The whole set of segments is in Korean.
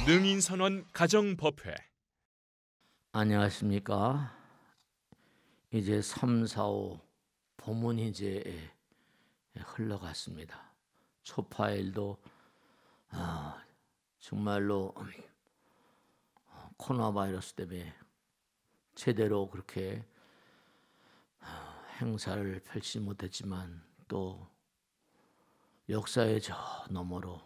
능인선언 가정법회. 안녕하십니까. 이제 3, 4, 5 봄은 이제 흘러갔습니다. 초파일도 정말로 코로나 바이러스 때문에 제대로 그렇게 행사를 펼치지 못했지만 또 역사의 저 너머로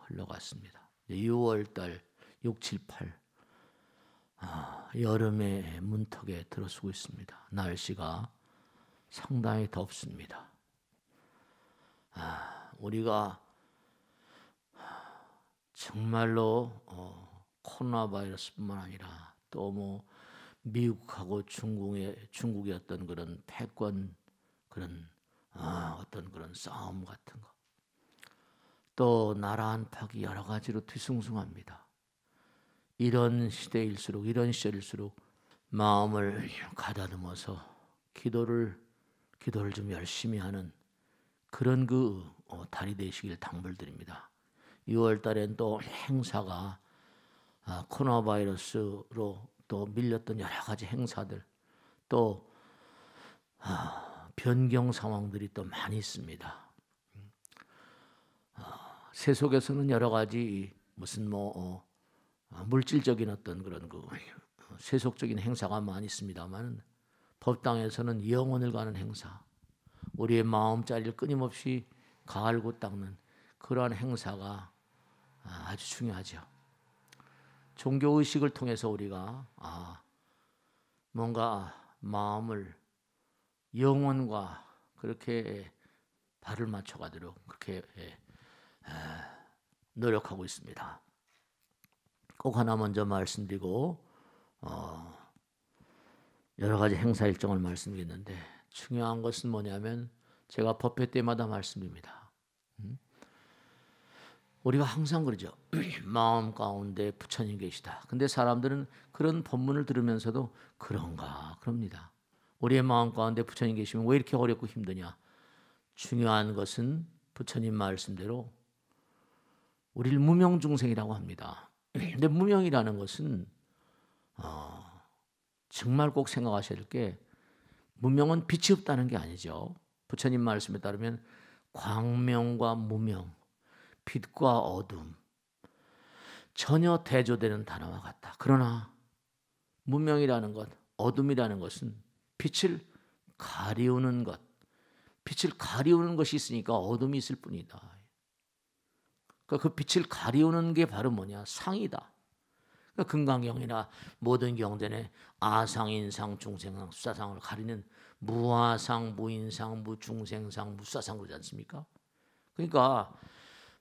흘러갔습니다. 6월달 6, 7, 8 여름의 문턱에 들어서고 있습니다. 날씨가 상당히 덥습니다. 우리가 정말로 코로나 바이러스뿐만 아니라 또 뭐 미국하고 중국의 어떤 그런 패권 그런 어떤 그런 싸움 같은 거, 또 나라 안팎이 여러 가지로 뒤숭숭합니다. 이런 시대일수록, 이런 시절일수록 마음을 가다듬어서 기도를 좀 열심히 하는 그런 달이 되시길 당부드립니다. 6월 달엔 또 행사가 코로나 바이러스로 또 밀렸던 여러 가지 행사들, 또 변경 상황들이 또 많이 있습니다. 세속에서는 여러 가지 무슨 물질적인 어떤 그런 세속적인 행사가 많이 있습니다만, 법당에서는 영혼을 가는 행사, 우리의 마음자리를 끊임없이 갈고 닦는 그러한 행사가 아주 중요하죠. 종교의식을 통해서 우리가 뭔가 마음을 영혼과 그렇게 발을 맞춰가도록 그렇게 노력하고 있습니다. 꼭 하나 먼저 말씀드리고 여러 가지 행사 일정을 말씀드리는데, 중요한 것은 뭐냐면 제가 법회 때마다 말씀드립니다. 우리가 항상 그러죠. 마음 가운데 부처님 계시다. 근데 사람들은 그런 법문을 들으면서도 그럽니다. 우리의 마음 가운데 부처님 계시면 왜 이렇게 어렵고 힘드냐? 중요한 것은 부처님 말씀대로 우리를 무명중생이라고 합니다. 근데 무명이라는 것은 정말 꼭 생각하셔야 될 게, 무명은 빛이 없다는 게 아니죠. 부처님 말씀에 따르면 광명과 무명, 빛과 어둠, 전혀 대조되는 단어와 같다. 그러나 무명이라는 것, 어둠이라는 것은 빛을 가리우는 것, 빛을 가리우는 것이 있으니까 어둠이 있을 뿐이다. 그러니까 그 빛을 가리우는 게 바로 뭐냐? 상이다. 그러니까 금강경이나 모든 경전에 아상, 인상, 중생상, 수사상을 가리는 무아상, 무인상, 무중생상, 무수사상 그러지 않습니까? 그러니까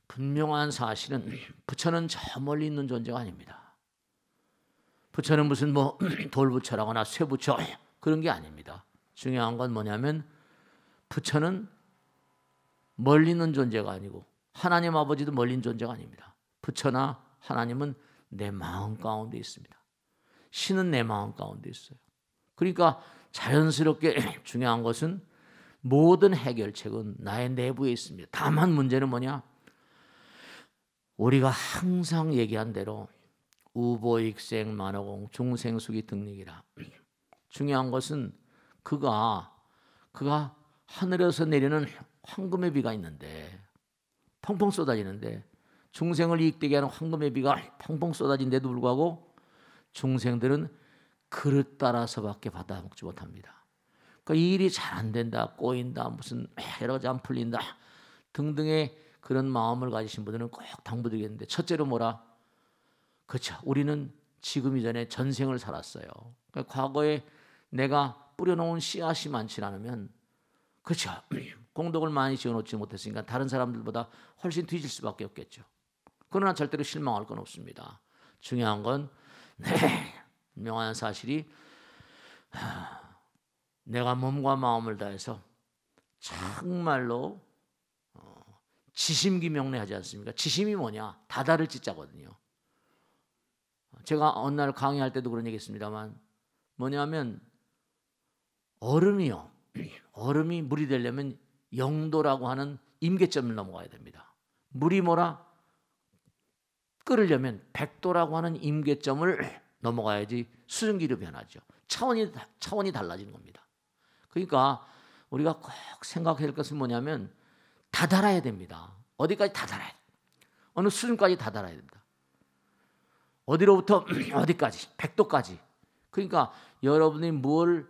분명한 사실은 부처는 저 멀리 있는 존재가 아닙니다. 부처는 무슨 돌부처라거나 쇠부처 그런 게 아닙니다. 중요한 건 뭐냐면 부처는 멀리 있는 존재가 아니고 하나님 아버지도 멀리 있는 존재가 아닙니다. 부처나 하나님은 내 마음 가운데 있습니다. 신은 내 마음 가운데 있어요. 그러니까 자연스럽게 중요한 것은 모든 해결책은 나의 내부에 있습니다. 다만 문제는 뭐냐? 우리가 항상 얘기한 대로 우보익생 만호공 중생수기 등lik이라. 중요한 것은 그가 하늘에서 내리는 황금의 비가 있는데, 펑펑 쏟아지는데, 중생을 이익되게 하는 황금의 비가 펑펑 쏟아진데도 불구하고 중생들은 그릇 따라서밖에 받아 먹지 못합니다. 그러니까 이 일이 잘 안 된다, 꼬인다, 무슨 여러 가지 안 풀린다 등등의 그런 마음을 가지신 분들은 꼭 당부드리겠는데, 첫째로 뭐라? 그렇죠. 우리는 지금 이전에 전생을 살았어요. 그러니까 과거에 내가 뿌려놓은 씨앗이 많지 않으면, 그렇죠. 공덕을 많이 지어놓지 못했으니까 다른 사람들보다 훨씬 뒤질 수밖에 없겠죠. 그러나 절대로 실망할 건 없습니다. 중요한 건 분명한 사실이, 내가 몸과 마음을 다해서 정말로 지심기명래하지 않습니까? 지심이 뭐냐? 다다를 찢자거든요. 제가 어느 날 강의할 때도 그런 얘기 했습니다만, 뭐냐면 얼음이 물이 되려면 영도라고 하는 임계점을 넘어가야 됩니다. 물이 뭐라? 끓으려면 100도라고 하는 임계점을 넘어가야지 수증기로 변하죠. 차원이 달라지는 겁니다. 그러니까 우리가 꼭 생각해야 할 것은 뭐냐면 다 달아야 됩니다. 어디까지 다 달아야 돼. 어느 수준까지 다 달아야 된다. 어디로부터 어디까지 100도까지. 그러니까 여러분이 뭘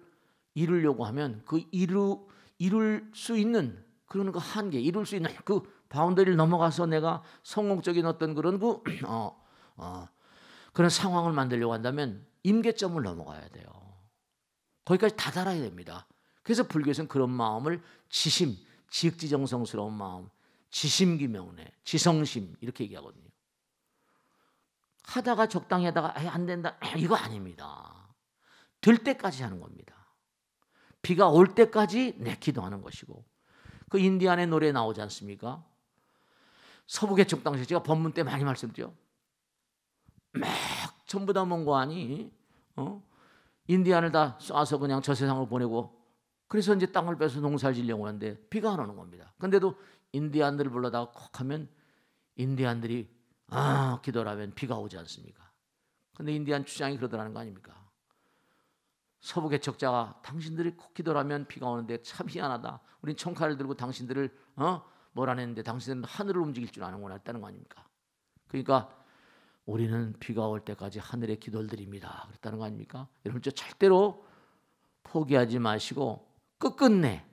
이루려고 하면 그 이룰 수 있는 그런 그 한계, 이룰 수 있는 그 바운더리를 넘어가서 내가 성공적인 어떤 그런 그런 상황을 만들려고 한다면 임계점을 넘어가야 돼요. 거기까지 다 달아야 됩니다. 그래서 불교에서는 그런 마음을 지심, 지극지정성스러운 마음, 지심기명래, 지성심 이렇게 얘기하거든요. 하다가 적당히 하다가 안 된다 이거 아닙니다. 될 때까지 하는 겁니다. 비가 올 때까지 내 기도하는 것이고 그 인디안의 노래 나오지 않습니까? 서부개척 당시 제가 법문 때 많이 말씀드려. 막 전부 다 몽고하니 인디안을 다 쏴서 그냥 저 세상으로 보내고 그래서 이제 땅을 빼서 농사를 지려고 하는데 비가 안 오는 겁니다. 근데도 인디안들을 불러다가 콕 하면 인디안들이 기도를 하면 비가 오지 않습니까? 근데 인디안 주장이 그러더라는 거 아닙니까? 서부 개척자가 당신들이 꼭 기도를 하면 비가 오는데 참 희한하다. 우린 청칼을 들고 당신들을 몰아냈는데 당신들은 하늘을 움직일 줄 아는구나 했다는 거 아닙니까? 그러니까 우리는 비가 올 때까지 하늘에 기도를 드립니다. 그랬다는 거 아닙니까? 여러분 절대로 포기하지 마시고 끝끝내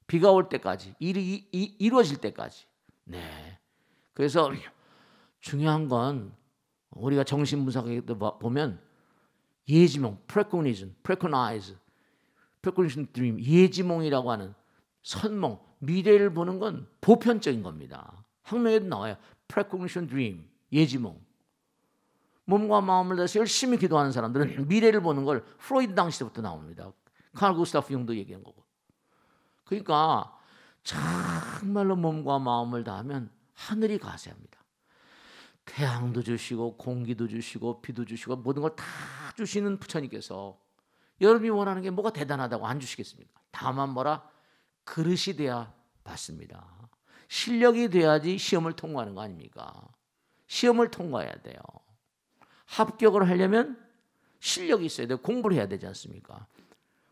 비가 올 때까지 일이 이루어질 때까지. 네. 그래서 중요한 건 우리가 정신분석에도 보면 예지몽, precognition dream, 예지몽이라고 하는 선몽, 미래를 보는 건 보편적인 겁니다. 학명에도 나와요. precognition dream, 예지몽. 몸과 마음을 다해서 열심히 기도하는 사람들은 미래를 보는 걸 프로이드 당시부터 나옵니다. 칼 구스타프 융도 얘기한 거고. 그러니까 정말로 몸과 마음을 다하면 하늘이 가세합니다. 태양도 주시고 공기도 주시고 비도 주시고 모든 걸 다 주시는 부처님께서 여러분이 원하는 게 뭐가 대단하다고 안 주시겠습니까? 다만 뭐라? 그릇이 돼야 받습니다. 실력이 돼야지 시험을 통과하는 거 아닙니까? 시험을 통과해야 돼요. 합격을 하려면 실력이 있어야 돼요. 공부를 해야 되지 않습니까?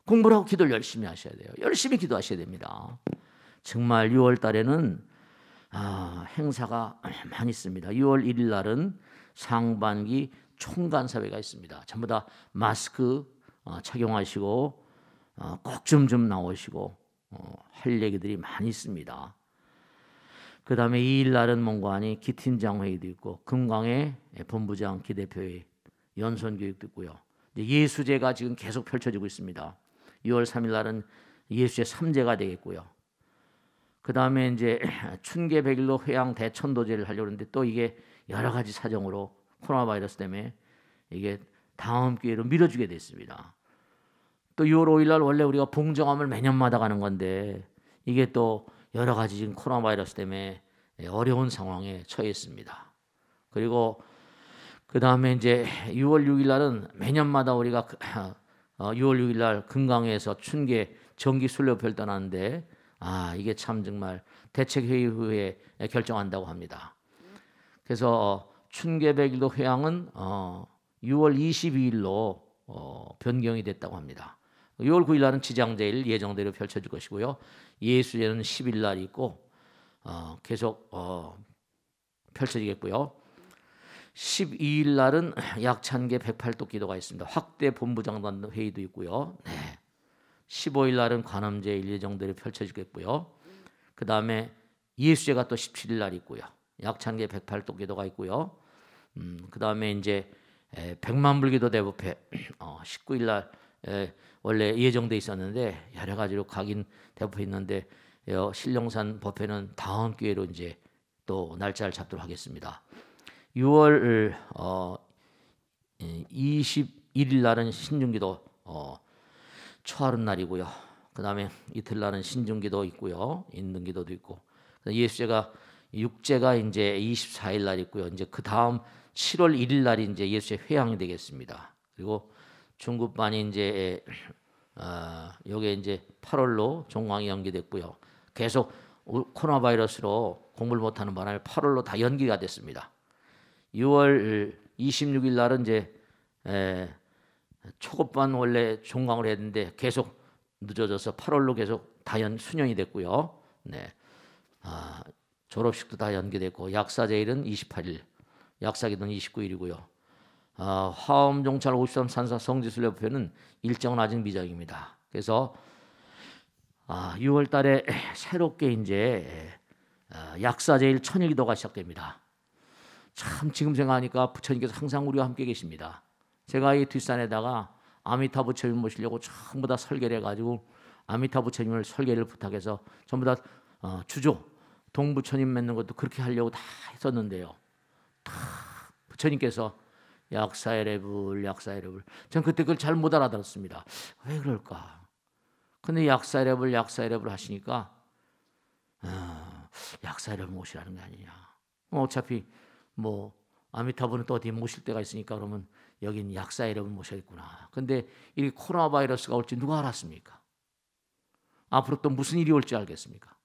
공부를 하고 기도를 열심히 하셔야 돼요. 열심히 기도하셔야 됩니다. 정말 6월 달에는 행사가 많이 있습니다. 6월 1일 날은 상반기 총간사회가 있습니다. 전부 다 마스크 착용하시고 꼭 좀 나오시고 할 얘기들이 많이 있습니다. 그 다음에 2일 날은 몽관이 기팀장 회의도 있고 금강의 본부장 기대표회 연선교육도 있고요. 예수제가 지금 계속 펼쳐지고 있습니다. 6월 3일 날은 예수제 3제가 되겠고요. 그 다음에 이제 춘계 100일로 회양 대천도제를 하려고 하는데 또 이게 여러 가지 사정으로 코로나 바이러스 때문에 이게 다음 기회로 미뤄지게 됐습니다. 또 6월 5일 날 원래 우리가 봉정암을 매년마다 가는 건데 이게 또 여러 가지 지금 코로나 바이러스 때문에 어려운 상황에 처해 있습니다. 그리고 그 다음에 이제 6월 6일 날은 매년마다 우리가 6월 6일 날 금강에서 춘계 정기 순례표를 떠나는데 이게 참 정말 대책회의 후에 결정한다고 합니다. 그래서 춘계 100일도 회양은 6월 22일로 변경이 됐다고 합니다. 6월 9일 날은 지장제일 예정대로 펼쳐질 것이고요. 예수제는 10일 날 있고 계속 펼쳐지겠고요. 12일 날은 약찬계 108도 기도가 있습니다. 확대 본부장단 회의도 있고요. 네. 15일 날은 관음제일 예정대로 펼쳐지겠고요. 그 다음에 예수제가 또 17일 날 있고요. 약찬계 108도 기도가 있고요. 그 다음에 이제 백만불기도 대법회 19일 날 원래 예정돼 있었는데 여러 가지로 각인 대법회 있는데 신령산 법회는 다음 기회로 이제 또 날짜를 잡도록 하겠습니다. 6월 21일 날은 신중기도 초하룻 날이고요. 그 다음에 이틀 날은 신중기도 있고요. 인등기도도 있고 예수제가 6제가 이제 24일 날 있고요. 이제 그 다음 7월 1일 날이 이제 예수제 회향이 되겠습니다. 그리고 중급반이 이제 여기에 이제 8월로 종강이 연기됐고요. 계속 코로나 바이러스로 공부를 못하는 바람에 8월로 다 연기가 됐습니다. 6월 26일 날은 이제 초급반 원래 종강을 했는데 계속 늦어져서 8월로 계속 다 수년이 됐고요. 네. 졸업식도 다 연기됐고 약사제일은 28일, 약사기도는 29일이고요. 화엄종찰 53 산사 성지순례법회는 일정은 아직 미정입니다. 그래서 6월 달에 새롭게 이제 약사제일 천일기도가 시작됩니다. 참 지금 생각하니까 부처님께서 항상 우리와 함께 계십니다. 제가 이 뒷산에다가 아미타 부처님 모시려고 전부 다 설계를 해가지고 아미타 부처님을 설계를 부탁해서 전부 다 주조 동부처님 맺는 것도 그렇게 하려고 다 했었는데요. 다 부처님께서 약사여레불 전 그때 그걸 잘 못 알아들었습니다. 왜 그럴까? 근데 약사여레불 하시니까 약사여레불 모시라는 게 아니냐. 어차피 뭐 아미타불은 또 어디 모실 때가 있으니까 그러면 여긴 약사여레불 모셔야겠구나. 근데 이 코로나 바이러스가 올지 누가 알았습니까? 앞으로 또 무슨 일이 올지 알겠습니까?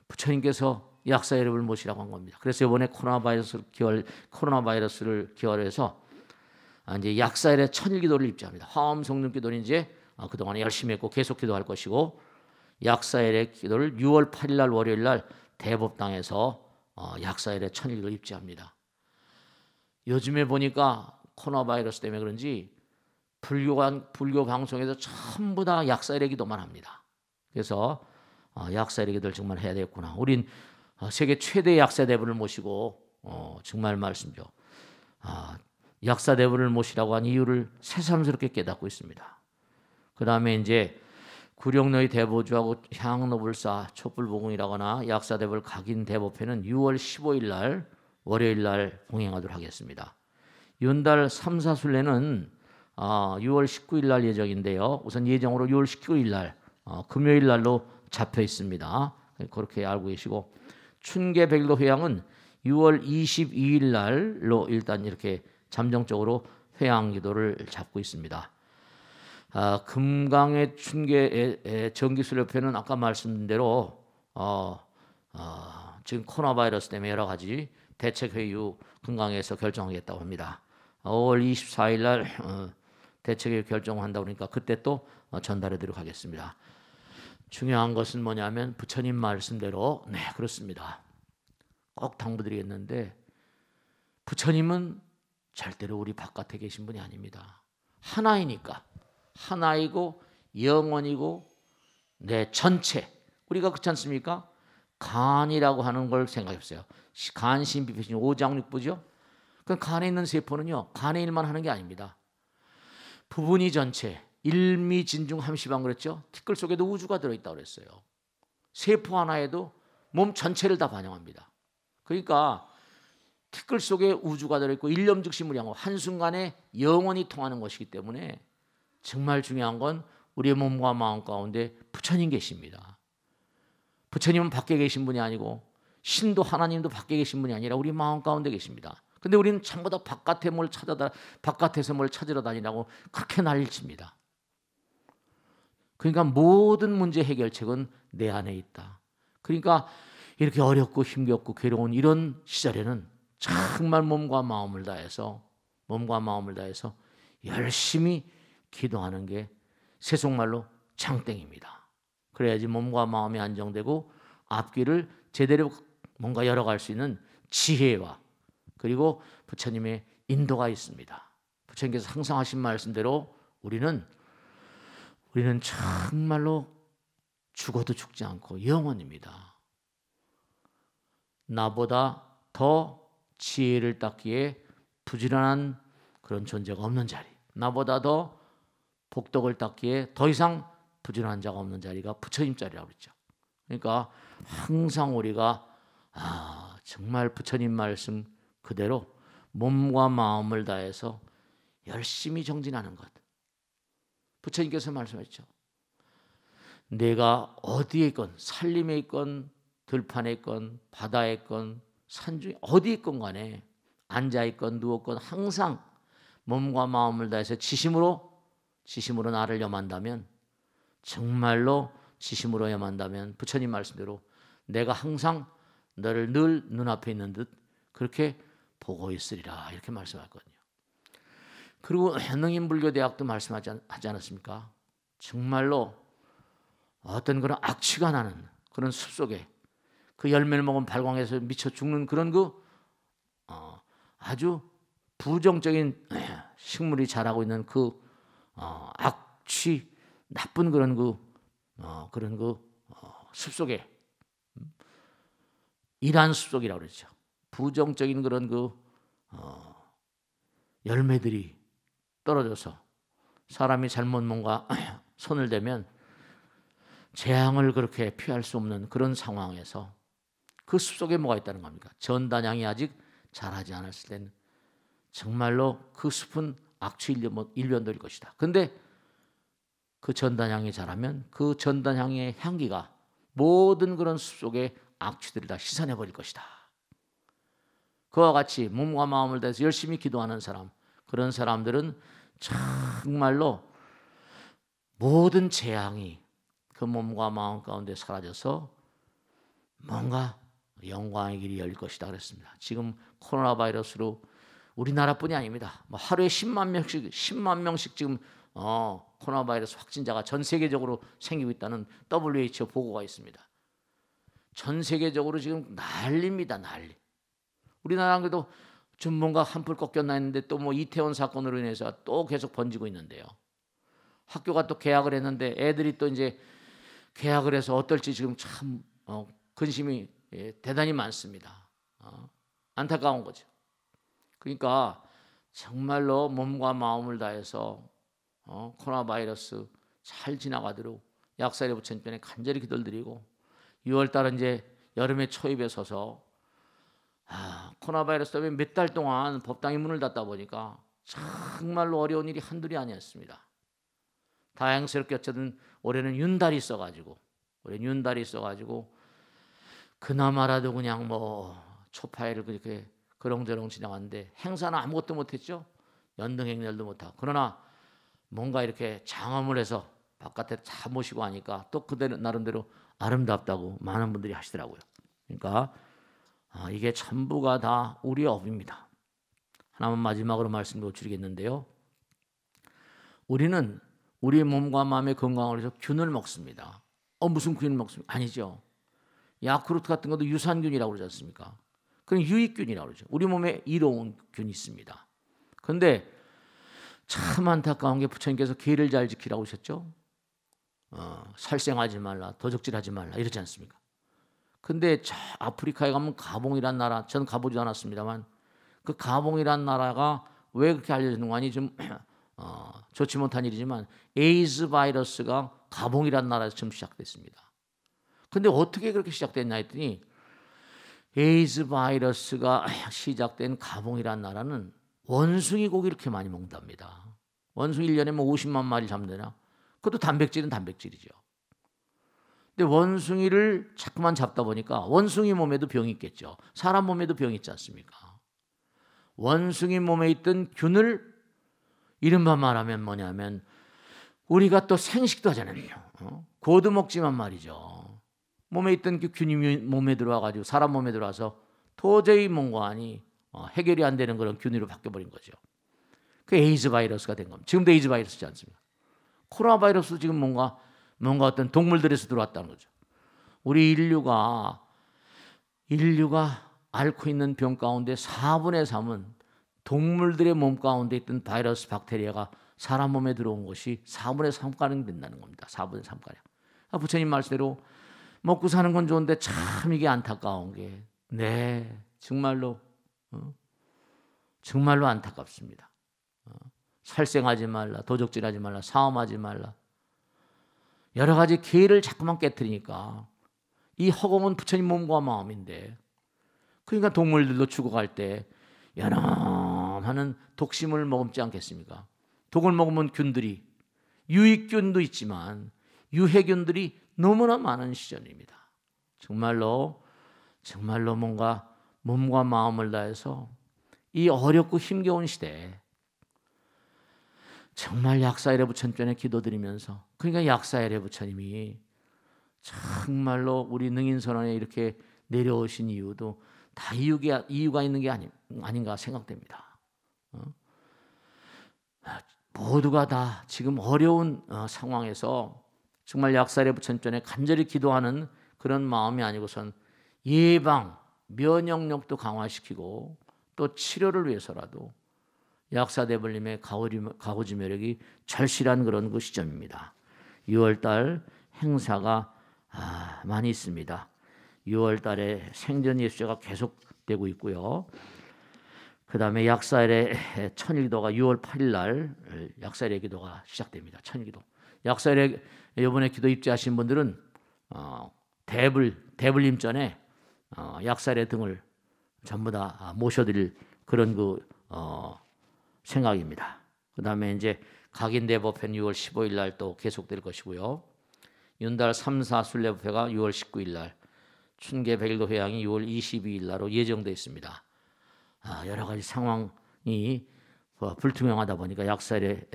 부처님께서 약사여레불 모시라고 한 겁니다. 그래서 이번에 코로나 바이러스를 기원해서 이제 약사여레 천일기도를 입장합니다. 화엄성령기도는 이제 그동안에 열심히 했고 계속 기도할 것이고, 약사여레 기도를 6월 8일 날 월요일 날 대법당에서 약사여레 천일기도를 입장합니다. 요즘에 보니까 코로나 바이러스 때문에 그런지 불교 방송에서 전부 다 약사여레 기도만 합니다. 그래서 약사여레 기도를 정말 해야 되겠구나. 우린 세계 최대 약사대부를 모시고 정말 말씀죠. 약사대부를 모시라고 한 이유를 새삼스럽게 깨닫고 있습니다. 그 다음에 이제 구룡로의 대보주하고 향로불사 촛불보궁이라거나 약사대불 각인대법회는 6월 15일 날 월요일 날 봉행하도록 하겠습니다. 윤달 3사순례는 6월 19일 날 예정인데요. 우선 예정으로 6월 19일 날 금요일 날로 잡혀 있습니다. 그렇게 알고 계시고, 춘계 백일도 회향은 6월 22일 날로 일단 이렇게 잠정적으로 회향 기도를 잡고 있습니다. 금강의 춘계 정기순례회는 아까 말씀드린 대로 지금 코로나 바이러스 때문에 여러 가지 대책회의 후 금강에서 결정하겠다고 합니다. 5월 24일 날 대책회의 결정한다고 그러니까 그때 또 전달해 드리도록 하겠습니다. 중요한 것은 뭐냐면 부처님 말씀대로 그렇습니다. 꼭 당부드리겠는데 부처님은 절대로 우리 바깥에 계신 분이 아닙니다. 하나이니까, 하나이고 영원이고 내 전체, 우리가 그렇지 않습니까? 간이라고 하는 걸 생각해 보세요. 간신비피신 오장육부죠. 그 간에 있는 세포는요, 간의 일만 하는 게 아닙니다. 부분이 전체, 일미진중 함시방 그랬죠. 티끌 속에도 우주가 들어있다고 그랬어요. 세포 하나에도 몸 전체를 다 반영합니다. 그러니까 티끌 속에 우주가 들어있고 일념즉시 무량하고 한순간에 영원히 통하는 것이기 때문에 정말 중요한 건 우리의 몸과 마음 가운데 부처님 계십니다. 부처님은 밖에 계신 분이 아니고 신도 하나님도 밖에 계신 분이 아니라 우리 마음 가운데 계십니다. 근데 우리는 전부 다 바깥에서 뭘 찾으러 다니라고 그렇게 난리칩니다. 그러니까 모든 문제 해결책은 내 안에 있다. 그러니까 이렇게 어렵고 힘겹고 괴로운 이런 시절에는 정말 몸과 마음을 다해서 열심히 기도하는 게 세속말로 장땡입니다. 그래야지 몸과 마음이 안정되고 앞길을 제대로 뭔가 열어갈 수 있는 지혜와 그리고 부처님의 인도가 있습니다. 부처님께서 항상 하신 말씀대로 우리는 정말로 죽어도 죽지 않고 영원입니다. 나보다 더 지혜를 닦기에 부지런한 그런 존재가 없는 자리, 나보다 더 복덕을 닦기에 더 이상 부지런한 자가 없는 자리가 부처님 자리라고 그랬죠. 그러니까 항상 우리가 정말 부처님 말씀 그대로 몸과 마음을 다해서 열심히 정진하는 것. 부처님께서 말씀하셨죠. 내가 어디에 있건, 산림에 있건 들판에 있건 바다에 있건 산중에 어디 있건 간에 앉아 있건 누워 있건 항상 몸과 마음을 다해서 지심으로 나를 염한다면, 정말로 지심으로 염한다면 부처님 말씀대로 내가 항상 너를 늘 눈앞에 있는 듯 그렇게 보고 있으리라 이렇게 말씀하거든요. 그리고 능인불교대학도 말씀하지 않았습니까? 정말로 어떤 그런 악취가 나는 그런 숲속에 그 열매를 먹은 발광에서 미쳐 죽는 그런 아주 부정적인 식물이 자라고 있는 악취 나쁜 그런 숲속에 이란 숲속이라고 그러죠. 부정적인 그런 열매들이 떨어져서 사람이 잘못 뭔가 손을 대면 재앙을 그렇게 피할 수 없는 그런 상황에서 그 숲속에 뭐가 있다는 겁니까? 전단향이 아직 자라지 않았을 때는 정말로 그 숲은 악취 일변도일 것이다. 그런데 그 전단향이 자라면 그 전단향의 향기가 모든 그런 숲속의 악취들을 다 씻어내버릴 것이다. 그와 같이 몸과 마음을 다해서 열심히 기도하는 사람, 그런 사람들은 정말로 모든 재앙이 그 몸과 마음 가운데 사라져서 뭔가 영광의 길이 열릴 것이다 그랬습니다. 지금 코로나 바이러스로 우리나라뿐이 아닙니다. 하루에 10만 명씩 지금 코로나 바이러스 확진자가 전 세계적으로 생기고 있다는 WHO 보고가 있습니다. 전 세계적으로 지금 난리입니다. 난리. 우리나라는 그래도 좀 뭔가 한풀 꺾였나 했는데 또 이태원 사건으로 인해서 또 계속 번지고 있는데요. 학교가 또 개학을 했는데 애들이 또 이제 개학을 해서 어떨지 지금 참 근심이 대단히 많습니다. 안타까운 거죠. 그러니까 정말로 몸과 마음을 다해서 코로나 바이러스 잘 지나가도록 약사의 부처님께 간절히 기도를 드리고 6월 달은 이제 여름의 초입에 서서 코로나 바이러스 때문에 몇 달 동안 법당이 문을 닫다 보니까 정말로 어려운 일이 한둘이 아니었습니다. 다행스럽게 어쨌든 올해는 윤달이 있어가지고 그나마라도 그냥 초파일을 그렇게 그렁저렁 지나갔는데 행사는 아무것도 못했죠. 연등행렬도 못하고. 그러나 뭔가 이렇게 장엄을 해서 바깥에 다 모시고 하니까 또 그대로 나름대로 아름답다고 많은 분들이 하시더라고요. 그러니까 이게 전부가 다 우리의 업입니다. 하나만 마지막으로 말씀을 드리겠는데요. 우리는 우리 몸과 마음의 건강을 위해서 균을 먹습니다. 무슨 균을 먹습니까? 아니죠. 야쿠르트 같은 것도 유산균이라고 그러지 않습니까? 그건 유익균이라고 그러죠. 우리 몸에 이로운 균이 있습니다. 그런데 참 안타까운 게 부처님께서 계를 잘 지키라고 하셨죠. 살생하지 말라, 도적질하지 말라 이러지 않습니까? 근데 저 아프리카에 가면 가봉이란 나라, 저는 가보지 않았습니다만 그 가봉이란 나라가 왜 그렇게 알려지는 거 아니 좀 좋지 못한 일이지만 에이즈 바이러스가 가봉이란 나라에서 처음 시작됐습니다. 근데 어떻게 그렇게 시작됐냐 했더니 에이즈 바이러스가 시작된 가봉이란 나라는 원숭이 고기 이렇게 많이 먹는답니다. 원숭이 1년에 50만 마리 잡느냐? 그것도 단백질은 단백질이죠. 근데 원숭이를 자꾸만 잡다 보니까 원숭이 몸에도 병이 있겠죠. 사람 몸에도 병이 있지 않습니까? 원숭이 몸에 있던 균을 이른바 말하면 뭐냐면 우리가 또 생식도 하잖아요. 고도 먹지만 말이죠. 몸에 있던 그 균이 몸에 들어와가지고 사람 몸에 들어와서 도저히 뭔가하니 해결이 안 되는 그런 균으로 바뀌어버린 거죠. 그 에이즈 바이러스가 된 겁니다. 지금도 에이즈 바이러스지 않습니까? 코로나 바이러스 지금 뭔가 어떤 동물들에서 들어왔다는 거죠. 우리 인류가 앓고 있는 병 가운데 4분의 3은 동물들의 몸 가운데 있던 바이러스 박테리아가 사람 몸에 들어온 것이 4분의 3가량 된다는 겁니다. 4분의 3가량. 부처님 말씀대로 먹고 사는 건 좋은데 참 이게 안타까운 게 정말로 안타깝습니다. 살생하지 말라, 도적질하지 말라, 사음하지 말라. 여러 가지 계를 자꾸만 깨트리니까 이 허공은 부처님 몸과 마음인데 그러니까 동물들도 죽어갈 때 연함하는 독심을 머금지 않겠습니까? 독을 먹으면 균들이 유익균도 있지만 유해균들이 너무나 많은 시절입니다. 정말로 뭔가 몸과 마음을 다해서 이 어렵고 힘겨운 시대에 정말 약사일의 부처님께 기도드리면서 그러니까 약사일의 부처님이 정말로 우리 능인선언에 이렇게 내려오신 이유도 다 이유가 있는 게 아닌가 생각됩니다. 모두가 다 지금 어려운 상황에서 정말 약살의 부처님 전에 간절히 기도하는 그런 마음이 아니고선 예방, 면역력도 강화시키고 또 치료를 위해서라도 약사대불림의 가호지매력이 절실한 그런 그 시점입니다. 6월달 행사가 많이 있습니다. 6월달에 생전 예수제가 계속되고 있고요. 그 다음에 약사일의 천일기도가 6월 8일 날 약사일의 기도가 시작됩니다. 천일기도. 약사일의 이번에 기도 입제하신 분들은 대불림 전에 약사일의 등을 전부 다 모셔드릴 그런 생각입니다. 그 다음에 이제 각인대법회는 6월 15일 날 또 계속될 것이고요. 윤달 3, 4 순례법회가 6월 19일 날, 춘계 백일도 회양이 6월 22일 날로 예정되어 있습니다. 여러 가지 상황이 불투명하다 보니까 약살에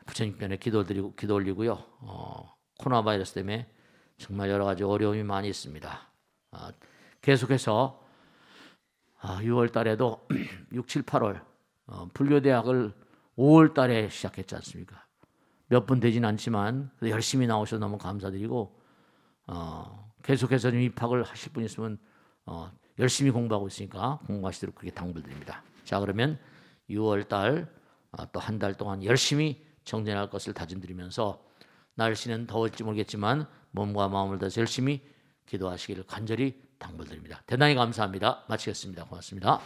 부처님께 기도 올리고요. 코로나 바이러스 때문에 정말 여러 가지 어려움이 많이 있습니다. 계속해서 6월 달에도 6, 7, 8월 불교대학을 5월 달에 시작했지 않습니까? 몇 분 되진 않지만 열심히 나오셔서 너무 감사드리고 계속해서 좀 입학을 하실 분 있으면 열심히 공부하고 있으니까 공부하시도록 그렇게 당부드립니다. 자, 그러면 6월 달 또 한 달 동안 열심히 정진할 것을 다짐드리면서 날씨는 더울지 모르겠지만 몸과 마음을 다해서 열심히 기도하시기를 간절히 당부드립니다. 대단히 감사합니다. 마치겠습니다. 고맙습니다.